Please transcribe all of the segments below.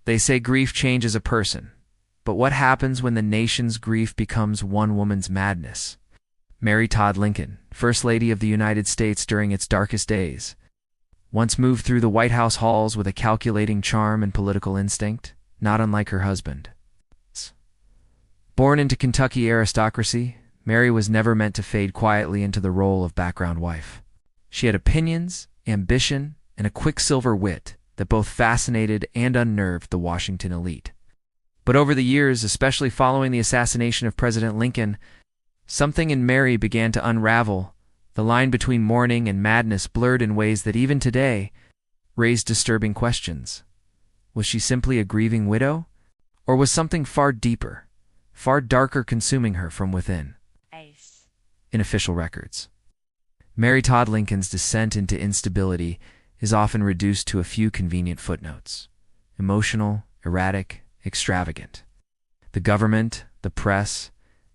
They say grief changes a person, but what happens when the nation's grief becomes one woman's madness? Mary Todd Lincoln, First Lady of the United States during its darkest days, once moved through the White House halls with a calculating charm and political instinct, not unlike her husband. Born into Kentucky aristocracy, Mary was never meant to fade quietly into the role of background wife. She had opinions, ambition, and a quicksilver wit that both fascinated and unnerved the Washington elite. But over the years, especially following the assassination of President Lincoln, something in Mary began to unravel. The line between mourning and madness blurred in ways that even today raised disturbing questions. Was she simply a grieving widow? Or was something far deeper, far darker consuming her from within? In official records, Mary Todd Lincoln's descent into instability is often reduced to a few convenient footnotes: emotional, erratic, extravagant. The government, the press,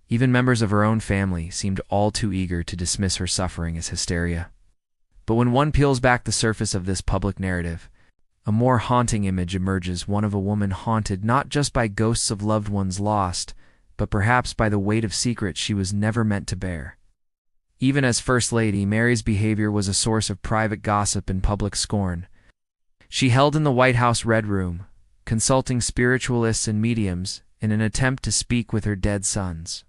even members of her own family seemed all too eager to dismiss her suffering as hysteria. But when one peels back the surface of this public narrative, a more haunting image emerges, one of a woman haunted not just by ghosts of loved ones lost, but perhaps by the weight of secrets she was never meant to bear. Even as First Lady, Mary's behavior was a source of private gossip and public scorn. She held in the White House Red Room, consulting spiritualists and mediums in an attempt to speak with her dead sons.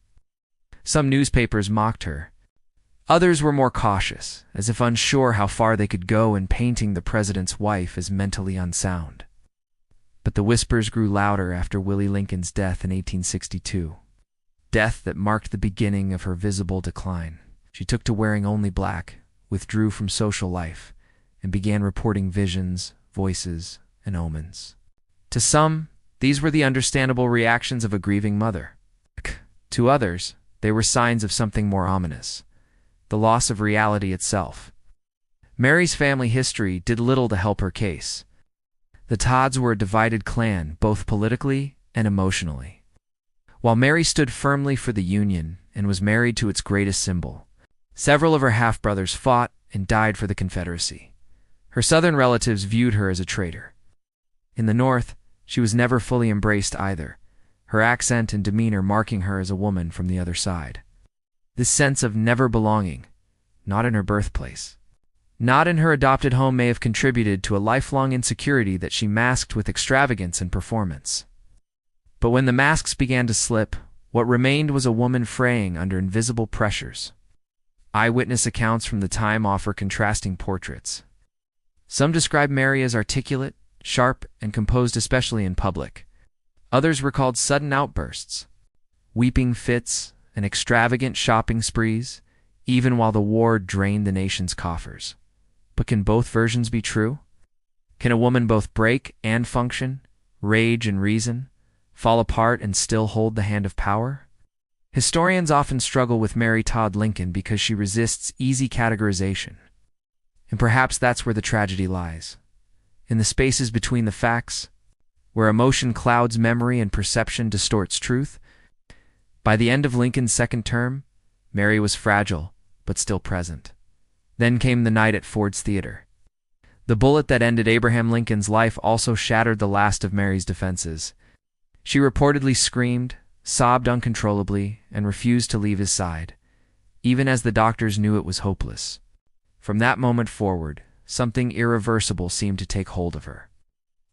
Some newspapers mocked her. Others were more cautious, as if unsure how far they could go in painting the president's wife as mentally unsound. But the whispers grew louder after Willie Lincoln's death in 1862. Death that marked the beginning of her visible decline. She took to wearing only black, withdrew from social life, and began reporting visions, voices, and omens. To some, these were the understandable reactions of a grieving mother. To others, they were signs of something more ominous: the loss of reality itself. Mary's family history did little to help her case. The Todds were a divided clan, both politically and emotionally. While Mary stood firmly for the Union and was married to its greatest symbol, several of her half-brothers fought and died for the Confederacy. Her Southern relatives viewed her as a traitor. In the North, she was never fully embraced either, her accent and demeanor marking her as a woman from the other side. This sense of never belonging, not in her birthplace, not in her adopted home, may have contributed to a lifelong insecurity that she masked with extravagance and performance. But when the masks began to slip, what remained was a woman fraying under invisible pressures. Eyewitness accounts from the time offer contrasting portraits. Some describe Mary as articulate, sharp, and composed especially in public. Others recalled sudden outbursts, weeping fits, and extravagant shopping sprees, even while the war drained the nation's coffers. But can both versions be true? Can a woman both break and function, rage and reason, fall apart and still hold the hand of power? Historians often struggle with Mary Todd Lincoln because she resists easy categorization. And perhaps that's where the tragedy lies. In the spaces between the facts, where emotion clouds memory and perception distorts truth. By the end of Lincoln's second term, Mary was fragile, but still present. Then came the night at Ford's Theater. The bullet that ended Abraham Lincoln's life also shattered the last of Mary's defenses. She reportedly screamed, sobbed uncontrollably, and refused to leave his side, even as the doctors knew it was hopeless. From that moment forward, something irreversible seemed to take hold of her.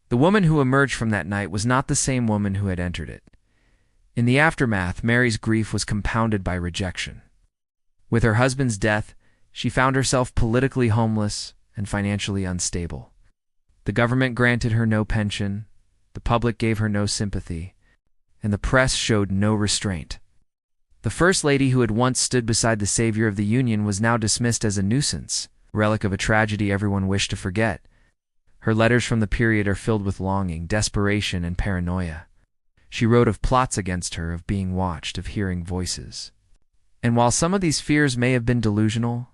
The woman who emerged from that night was not the same woman who had entered it. In the aftermath, Mary's grief was compounded by rejection. With her husband's death, she found herself politically homeless and financially unstable. The government granted her no pension, the public gave her no sympathy, and the press showed no restraint. The First Lady who had once stood beside the savior of the Union was now dismissed as a nuisance, relic of a tragedy everyone wished to forget. Her letters from the period are filled with longing, desperation, and paranoia. She wrote of plots against her, of being watched, of hearing voices. And while some of these fears may have been delusional,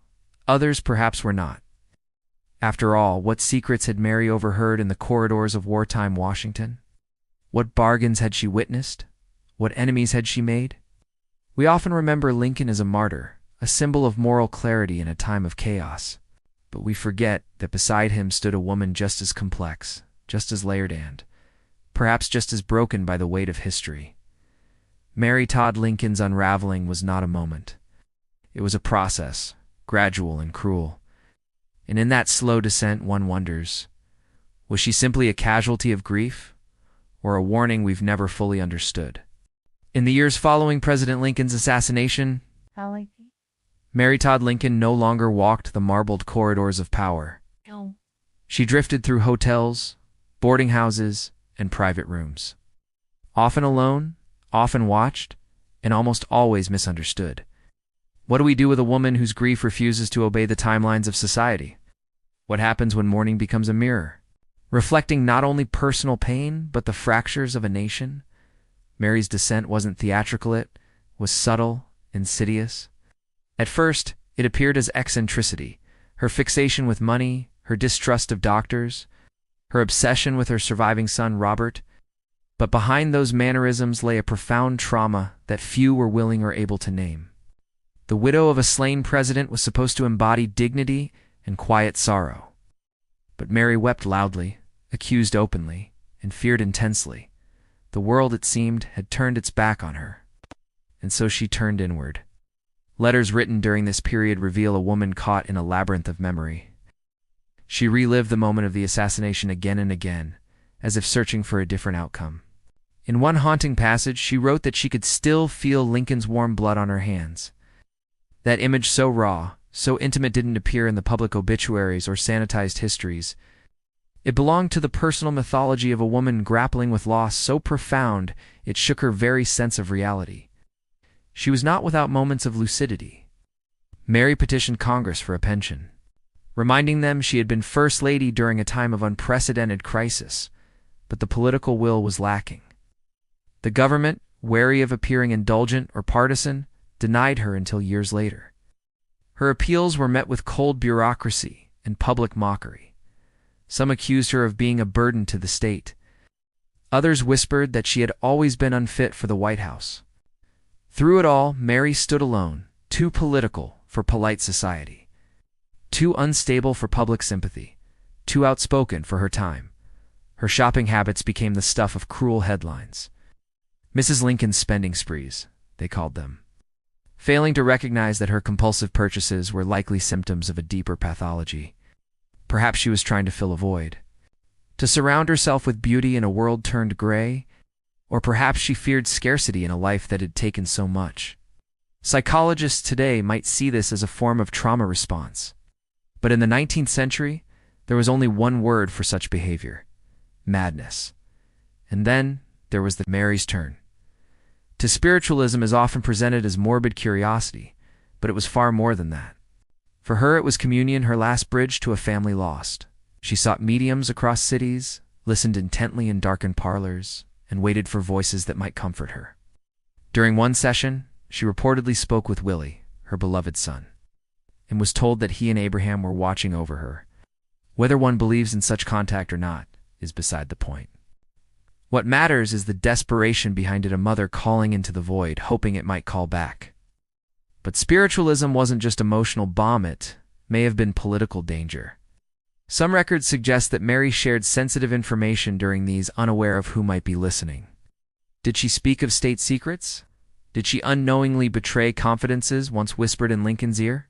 others perhaps were not. After all, what secrets had Mary overheard in the corridors of wartime Washington? What bargains had she witnessed? What enemies had she made? We often remember Lincoln as a martyr, a symbol of moral clarity in a time of chaos. But we forget that beside him stood a woman just as complex, just as layered and, perhaps just as broken by the weight of history. Mary Todd Lincoln's unraveling was not a moment. It was a process, gradual and cruel. And in that slow descent, one wonders, was she simply a casualty of grief, or a warning we've never fully understood? In the years following President Lincoln's assassination, Mary Todd Lincoln no longer walked the marbled corridors of power. She drifted through hotels, boarding houses, and private rooms. Often alone, often watched, and almost always misunderstood. What do we do with a woman whose grief refuses to obey the timelines of society? What happens when mourning becomes a mirror, reflecting not only personal pain, but the fractures of a nation? Mary's descent wasn't theatrical, it was subtle, insidious. At first, it appeared as eccentricity, her fixation with money, her distrust of doctors, her obsession with her surviving son, Robert. But behind those mannerisms lay a profound trauma that few were willing or able to name. The widow of a slain president was supposed to embody dignity and quiet sorrow. But Mary wept loudly, accused openly, and feared intensely. The world, it seemed, had turned its back on her. And so she turned inward. Letters written during this period reveal a woman caught in a labyrinth of memory. She relived the moment of the assassination again and again, as if searching for a different outcome. In one haunting passage, she wrote that she could still feel Lincoln's warm blood on her hands. That image, so raw, so intimate, didn't appear in the public obituaries or sanitized histories. It belonged to the personal mythology of a woman grappling with loss so profound it shook her very sense of reality. She was not without moments of lucidity. Mary petitioned Congress for a pension, reminding them she had been First Lady during a time of unprecedented crisis, but the political will was lacking. The government, wary of appearing indulgent or partisan, denied her until years later. Her appeals were met with cold bureaucracy and public mockery. Some accused her of being a burden to the state. Others whispered that she had always been unfit for the White House. Through it all, Mary stood alone, too political for polite society, too unstable for public sympathy, too outspoken for her time. Her shopping habits became the stuff of cruel headlines. Mrs. Lincoln's spending sprees, they called them, failing to recognize that her compulsive purchases were likely symptoms of a deeper pathology. Perhaps she was trying to fill a void, to surround herself with beauty in a world turned gray, or perhaps she feared scarcity in a life that had taken so much. Psychologists today might see this as a form of trauma response. But in the 19th century, there was only one word for such behavior: madness. And then there was the Mary's turn. To spiritualism is often presented as morbid curiosity, but it was far more than that. For her, it was communion, her last bridge to a family lost. She sought mediums across cities, listened intently in darkened parlors, and waited for voices that might comfort her. During one session, she reportedly spoke with Willie, her beloved son, and was told that he and Abraham were watching over her. Whether one believes in such contact or not is beside the point. What matters is the desperation behind it, a mother calling into the void, hoping it might call back. But spiritualism wasn't just emotional balm, it may have been political danger. Some records suggest that Mary shared sensitive information during these, unaware of who might be listening. Did she speak of state secrets? Did she unknowingly betray confidences once whispered in Lincoln's ear?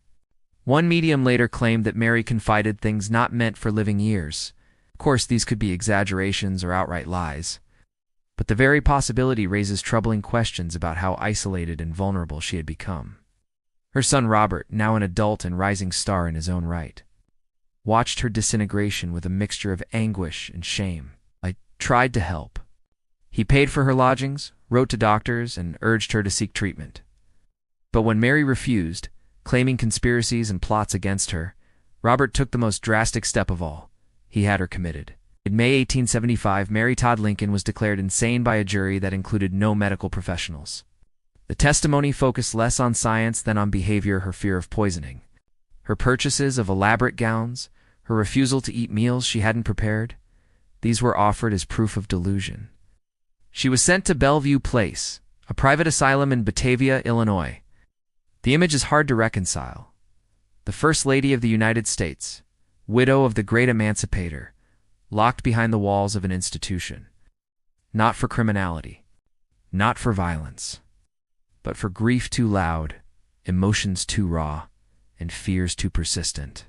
One medium later claimed that Mary confided things not meant for living ears. Of course, these could be exaggerations or outright lies. But the very possibility raises troubling questions about how isolated and vulnerable she had become. Her son Robert, now an adult and rising star in his own right, watched her disintegration with a mixture of anguish and shame. I tried to help. He paid for her lodgings, wrote to doctors, and urged her to seek treatment. But when Mary refused, claiming conspiracies and plots against her, Robert took the most drastic step of all. He had her committed. In May 1875, Mary Todd Lincoln was declared insane by a jury that included no medical professionals. The testimony focused less on science than on behavior, her fear of poisoning. Her purchases of elaborate gowns, her refusal to eat meals she hadn't prepared, these were offered as proof of delusion. She was sent to Bellevue Place, a private asylum in Batavia, Illinois. The image is hard to reconcile. The First Lady of the United States, widow of the great emancipator, locked behind the walls of an institution. not for criminality, not for violence, but for grief too loud, emotions too raw, and fears too persistent.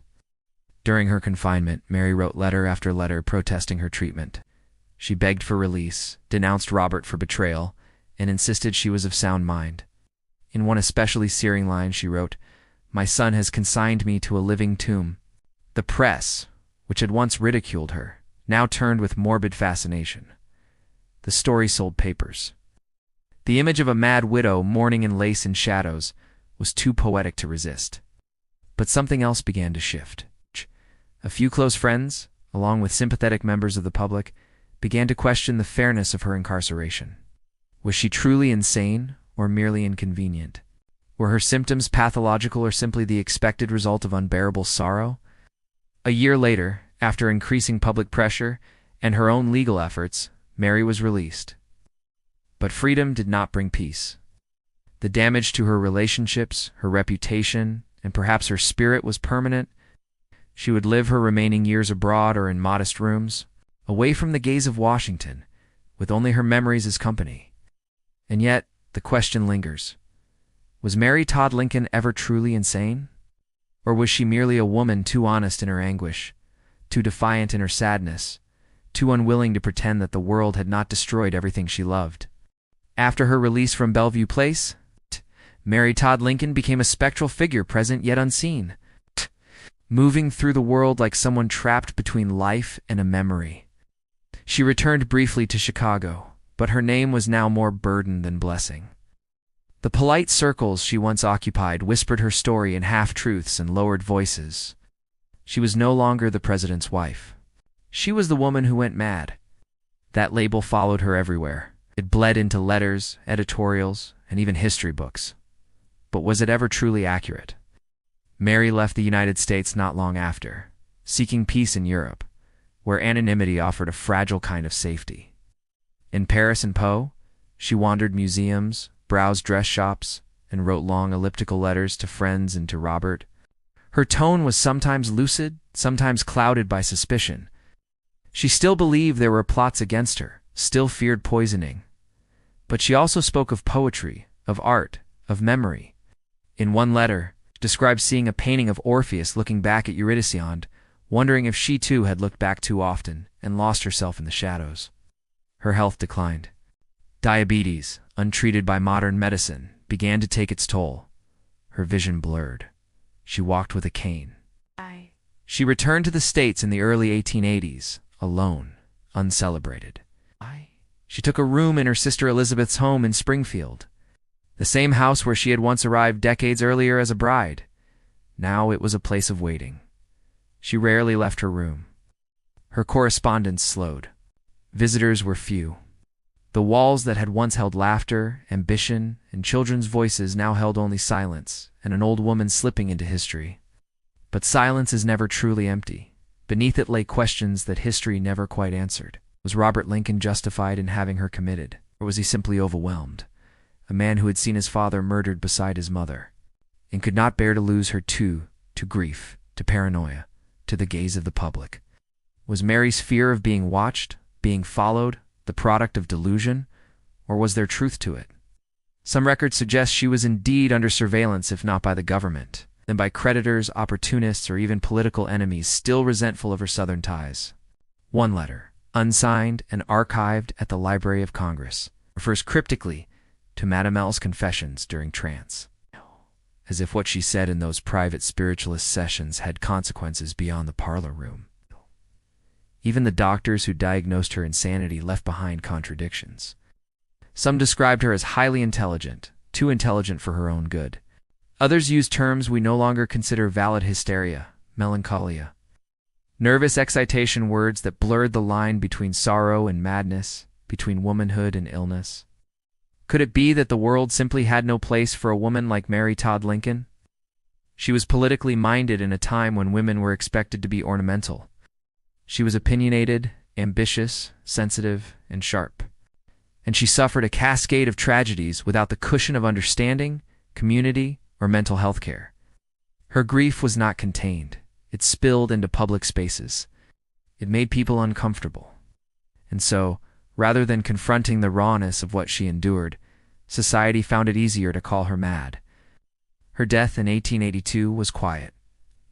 During her confinement, Mary wrote letter after letter protesting her treatment. She begged for release, denounced Robert for betrayal, and insisted she was of sound mind. In one especially searing line, she wrote, "My son has consigned me to a living tomb." The press, which had once ridiculed her, now turned with morbid fascination. The story sold papers. The image of a mad widow mourning in lace and shadows was too poetic to resist. But something else began to shift. A few close friends, along with sympathetic members of the public, began to question the fairness of her incarceration. Was she truly insane or merely inconvenient? Were her symptoms pathological or simply the expected result of unbearable sorrow? A year later, after increasing public pressure and her own legal efforts, Mary was released. But freedom did not bring peace. The damage to her relationships, her reputation, and perhaps her spirit was permanent. She would live her remaining years abroad or in modest rooms, away from the gaze of Washington, with only her memories as company. And yet, the question lingers. Was Mary Todd Lincoln ever truly insane? Or was she merely a woman too honest in her anguish, too defiant in her sadness, too unwilling to pretend that the world had not destroyed everything she loved? After her release from Bellevue Place, Mary Todd Lincoln became a spectral figure present yet unseen, moving through the world like someone trapped between life and a memory. She returned briefly to Chicago, but her name was now more burden than blessing. The polite circles she once occupied whispered her story in half-truths and lowered voices. She was no longer the president's wife. She was the woman who went mad. That label followed her everywhere. It bled into letters, editorials, and even history books. But was it ever truly accurate? Mary left the United States not long after, seeking peace in Europe, where anonymity offered a fragile kind of safety. In Paris and Pau, she wandered museums, browsed dress shops, and wrote long elliptical letters to friends and to Robert. Her tone was sometimes lucid, sometimes clouded by suspicion. She still believed there were plots against her, still feared poisoning. But she also spoke of poetry, of art, of memory. In one letter, she described seeing a painting of Orpheus looking back at Eurydice, wondering if she too had looked back too often and lost herself in the shadows. Her health declined. Diabetes, untreated by modern medicine, began to take its toll. Her vision blurred. She walked with a cane. She returned to the States in the early 1880s, alone, uncelebrated. She took a room in her sister Elizabeth's home in Springfield, the same house where she had once arrived decades earlier as a bride. Now it was a place of waiting. She rarely left her room. Her correspondence slowed. Visitors were few. The walls that had once held laughter, ambition, and children's voices now held only silence and an old woman slipping into history. But silence is never truly empty. Beneath it lay questions that history never quite answered. Was Robert Lincoln justified in having her committed, or was he simply overwhelmed? A man who had seen his father murdered beside his mother, and could not bear to lose her to grief, to paranoia, to the gaze of the public. Was Mary's fear of being watched, being followed, the product of delusion, or was there truth to it? Some records suggest she was indeed under surveillance, if not by the government, then by creditors, opportunists, or even political enemies still resentful of her Southern ties. One letter, unsigned and archived at the Library of Congress, refers cryptically to Madame L's confessions during trance, as if what she said in those private spiritualist sessions had consequences beyond the parlor room. Even the doctors who diagnosed her insanity left behind contradictions. Some described her as highly intelligent, too intelligent for her own good. Others used terms we no longer consider valid: hysteria, melancholia, nervous excitation, words that blurred the line between sorrow and madness, between womanhood and illness. Could it be that the world simply had no place for a woman like Mary Todd Lincoln? She was politically minded in a time when women were expected to be ornamental. She was opinionated, ambitious, sensitive, and sharp. And she suffered a cascade of tragedies without the cushion of understanding, community, or mental health care. Her grief was not contained. It spilled into public spaces. It made people uncomfortable. And so, Rather than confronting the rawness of what she endured, society found it easier to call her mad. Her death in 1882 was quiet.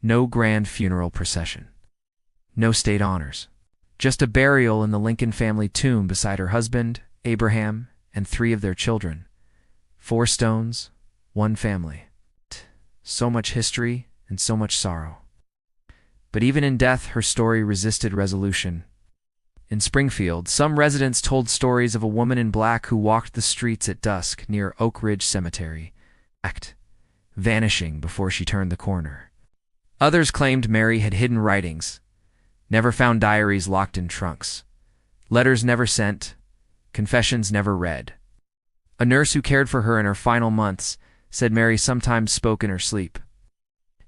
No grand funeral procession. No state honors. Just a burial in the Lincoln family tomb beside her husband, Abraham, and 3 of their children. 4 stones, 1 family. So much history and so much sorrow. But even in death, her story resisted resolution. In Springfield, some residents told stories of a woman in black who walked the streets at dusk near Oak Ridge Cemetery, vanishing before she turned the corner. Others claimed Mary had hidden writings, never found diaries locked in trunks, letters never sent, confessions never read. A nurse who cared for her in her final months said Mary sometimes spoke in her sleep,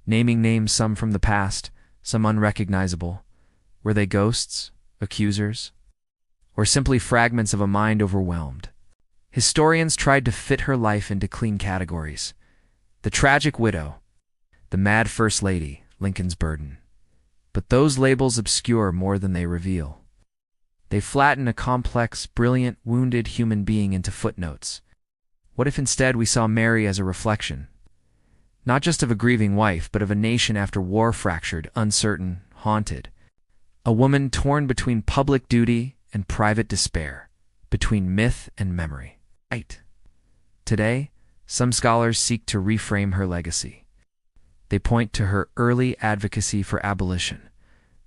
naming names, some from the past, some unrecognizable. Were they ghosts, accusers, or simply fragments of a mind overwhelmed? Historians tried to fit her life into clean categories. The tragic widow, the mad first lady, Lincoln's burden. But those labels obscure more than they reveal. They flatten a complex, brilliant, wounded human being into footnotes. What if instead we saw Mary as a reflection, not just of a grieving wife, but of a nation after war, fractured, uncertain, haunted? A woman torn between public duty and private despair, between myth and memory. Today, some scholars seek to reframe her legacy. They point to her early advocacy for abolition,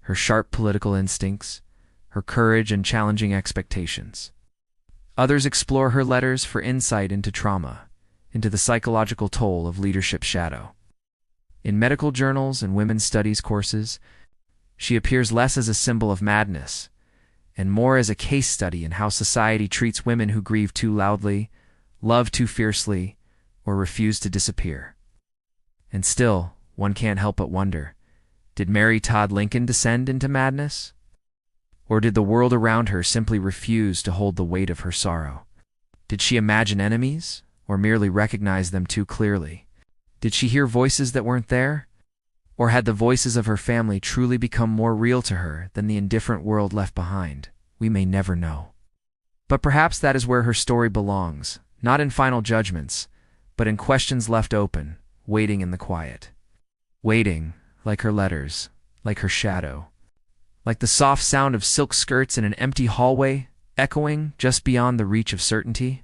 her sharp political instincts, her courage and challenging expectations. Others explore her letters for insight into trauma, into the psychological toll of leadership shadow. In medical journals and women's studies courses, she appears less as a symbol of madness and more as a case study in how society treats women who grieve too loudly, love too fiercely, or refuse to disappear. And still, one can't help but wonder, did Mary Todd Lincoln descend into madness? Or did the world around her simply refuse to hold the weight of her sorrow? Did she imagine enemies, or merely recognize them too clearly? Did she hear voices that weren't there? Or had the voices of her family truly become more real to her than the indifferent world left behind? We may never know. But perhaps that is where her story belongs, not in final judgments, but in questions left open, waiting in the quiet. Waiting, like her letters, like her shadow, like the soft sound of silk skirts in an empty hallway, echoing just beyond the reach of certainty.